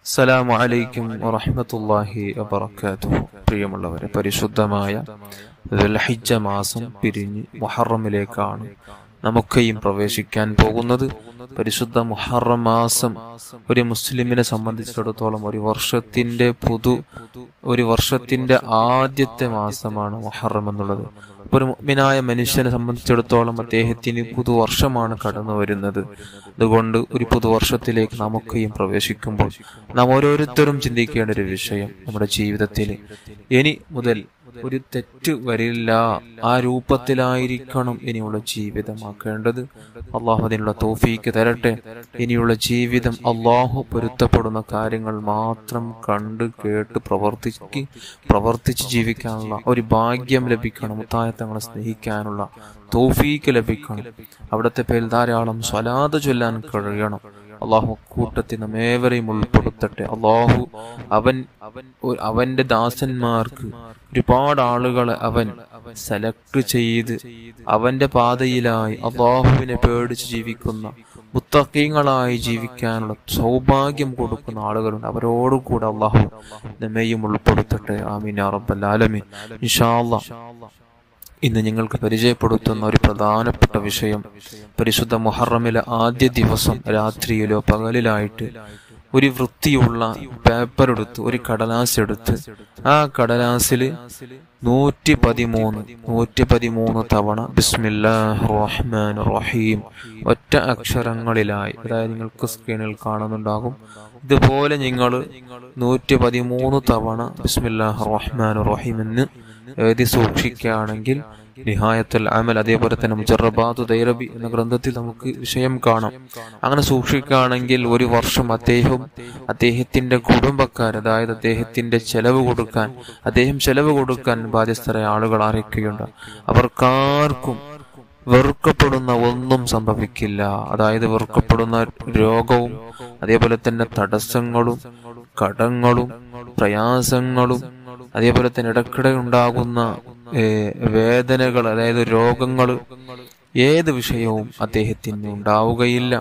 അസ്സലാമു അലൈക്കും വറഹ്മത്തുള്ളാഹി വബറകാതുഹു. പ്രിയമുള്ളവരെ, പരിശുദ്ധമായ ദുൽഹിജ്ജ മാസം പിരിഞ്ഞ് മുഹറമിലേക്കാണ് നമുക്കെയും പ്രവേശിക്കാൻ പോകുന്നത്. പരിശുദ്ധ മുഹറം മാസം ഒരു മുസ്ലിമിനെ സംബന്ധിച്ചിടത്തോളം ഒരു വർഷത്തിന്റെ ആദ്യത്തെ മാസമാണ് മുഹറം എന്നുള്ളത്. ഒരു മുഅ്മിനായ മനുഷ്യനെ സംബന്ധിച്ചിടത്തോളം അദ്ദേഹത്തിന് പുതുവർഷമാണ് കടന്നു വരുന്നത്. അതുകൊണ്ട് ഒരു പുതുവർഷത്തിലേക്ക് നമുക്കെയും പ്രവേശിക്കുമ്പോൾ നാം ഓരോരുത്തരും ചിന്തിക്കേണ്ട ഒരു വിഷയം, നമ്മുടെ ജീവിതത്തിൽ ഇനി മുതൽ ഒരു തെറ്റ് വരില്ല, ആ രൂപത്തിലായിരിക്കണം ഇനിയുള്ള ജീവിതമാക്കേണ്ടത്. അള്ളാഹു അതിനുള്ള തൗഫീക്ക് തരട്ടെ. ഇനിയുള്ള ജീവിതം അള്ളാഹു പൊരുത്തപ്പെടുന്ന കാര്യങ്ങൾ മാത്രം കണ്ട് കേട്ട് പ്രവർത്തിച്ച് ജീവിക്കാനുള്ള ഒരു ഭാഗ്യം ലഭിക്കണം. മുത്തായ തങ്ങളെ സ്നേഹിക്കാനുള്ള തൗഫീക്ക് ലഭിക്കണം. അവിടുത്തെ പേരിൽ ധാരാളം സ്വലാത്ത് ചൊല്ലാൻ കഴിയണം. അള്ളാഹു കൂട്ടത്തിൽ നമ്മേവരെയും ഉൾപ്പെടുത്തട്ടെ. അള്ളാഹു അവന്റെ ദാസന്മാർക്ക് ഒരുപാട് ആളുകളെ അവൻ സെലക്ട് ചെയ്ത് അവന്റെ പാതയിലായി അള്ളാഹുവിനെ പേടിച്ച് ജീവിക്കുന്ന മുത്തഖീങ്ങളായി ജീവിക്കാനുള്ള സൗഭാഗ്യം കൊടുക്കുന്ന ആളുകളുണ്ട്. അവരോടുകൂടെ അള്ളാഹു നമ്മെയും ഉൾപ്പെടുത്തട്ടെ. ആമീൻ യാ റബ്ബൽ ആലമീൻ. ഇൻഷാ അല്ലാഹ് ഇന്ന് നിങ്ങൾക്ക് പരിചയപ്പെടുത്തുന്ന ഒരു പ്രധാനപ്പെട്ട വിഷയം, പരിശുദ്ധ മുഹറമിലെ ആദ്യ ദിവസം രാത്രിയിലോ പകലിലായിട്ട് ഒരു വൃത്തിയുള്ള പേപ്പർ എടുത്ത്, ഒരു കടലാസ് എടുത്ത്, ആ കടലാസിൽ 113 തവണ ബിസ്മില്ലാഹിർ റഹ്മാനിർ റഹീം ഒറ്റ അക്ഷരങ്ങളിലായി, അതായത് നിങ്ങൾക്ക് സ്ക്രീനിൽ കാണുന്നുണ്ടാകും, ഇതുപോലെ നിങ്ങൾ 113 തവണ ബിസ്മില്ലാഹിർ റഹ്മാനിർ റഹീം എന്ന് എഴുതി സൂക്ഷിക്കുകയാണെങ്കിൽ നിഹായത്തുൽ അമൽ, അതേപോലെ തന്നെ മുജറബാത്തു ദൈറബി എന്ന ഗ്രന്ഥത്തിൽ നമുക്ക് വിഷയം കാണാം. അങ്ങനെ സൂക്ഷിക്കുകയാണെങ്കിൽ ഒരു വർഷം അദ്ദേഹത്തിന്റെ കുടുംബക്കാർ, അതായത് അദ്ദേഹം ചെലവ് കൊടുക്കാൻ ബാധ്യസ്ഥരായ ആളുകൾ ആരൊക്കെയുണ്ട്, അവർക്കാർക്കും വെറുക്കപ്പെടുന്ന ഒന്നും സംഭവിക്കില്ല. അതായത് വെറുക്കപ്പെടുന്ന രോഗവും അതേപോലെ തന്നെ തടസ്സങ്ങളും കടങ്ങളും പ്രയാസങ്ങളും അതേപോലെ തന്നെ ഇടയ്ക്കിടെ ഉണ്ടാകുന്ന വേദനകൾ, അതായത് രോഗങ്ങൾ, ഏത് വിഷയവും അദ്ദേഹത്തിന് ഉണ്ടാവുകയില്ല.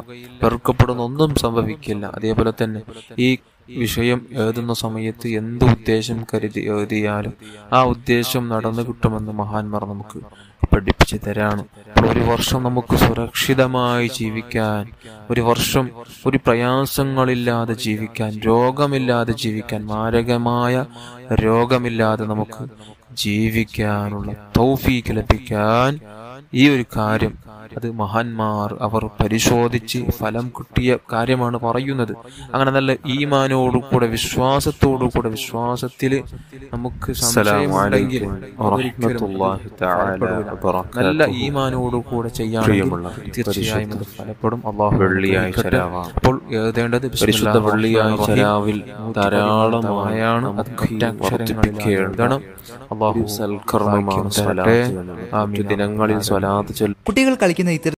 വെറുക്കപ്പെടുന്ന ഒന്നും സംഭവിക്കില്ല. അതേപോലെ തന്നെ ഈ വിഷയം എഴുതുന്ന സമയത്ത് എന്ത് ഉദ്ദേശം കരുതി എഴുതിയാലും ആ ഉദ്ദേശം നടന്നു കിട്ടുമെന്ന് മഹാന്മാർ നമുക്ക് പഠിപ്പിച്ചു തരാണ്. ഒരു വർഷം നമുക്ക് സുരക്ഷിതമായി ജീവിക്കാൻ, ഒരു വർഷം ഒരു പ്രയാസങ്ങളില്ലാതെ ജീവിക്കാൻ, രോഗമില്ലാതെ ജീവിക്കാൻ, മാരകമായ രോഗമില്ലാതെ നമുക്ക് ജീവിക്കാനുള്ള തൗഫീക്ക് ലഭിക്കാൻ ഈ ഒരു കാര്യം, അത് മഹാന്മാർ അവർ പരിശോധിച്ച് ഫലം കിട്ടിയ കാര്യമാണ് പറയുന്നത്. അങ്ങനെ നല്ല ഈമാനോടുകൂടെ വിശ്വാസത്തിൽ നമുക്ക് സംശയമുണ്ടെങ്കിൽ നല്ല ഈമാനോടുകൂടെ ചെയ്യാനുള്ള തീർച്ചയായും അത് ഫലപ്പെടും. അള്ളാഹു അപ്പോൾ എഴുതേണ്ടത് പരിശുദ്ധ വെള്ളിയാഴ്ച രാവിൽ ധാരാളമായാണ് എഴുതണം. അള്ളാഹു സൽക്കർമ്മമാണ്. ദിനങ്ങളിൽ സ്വലാത്ത് ചൊല്ലി കുട്ടികൾ കളിക്കുന്ന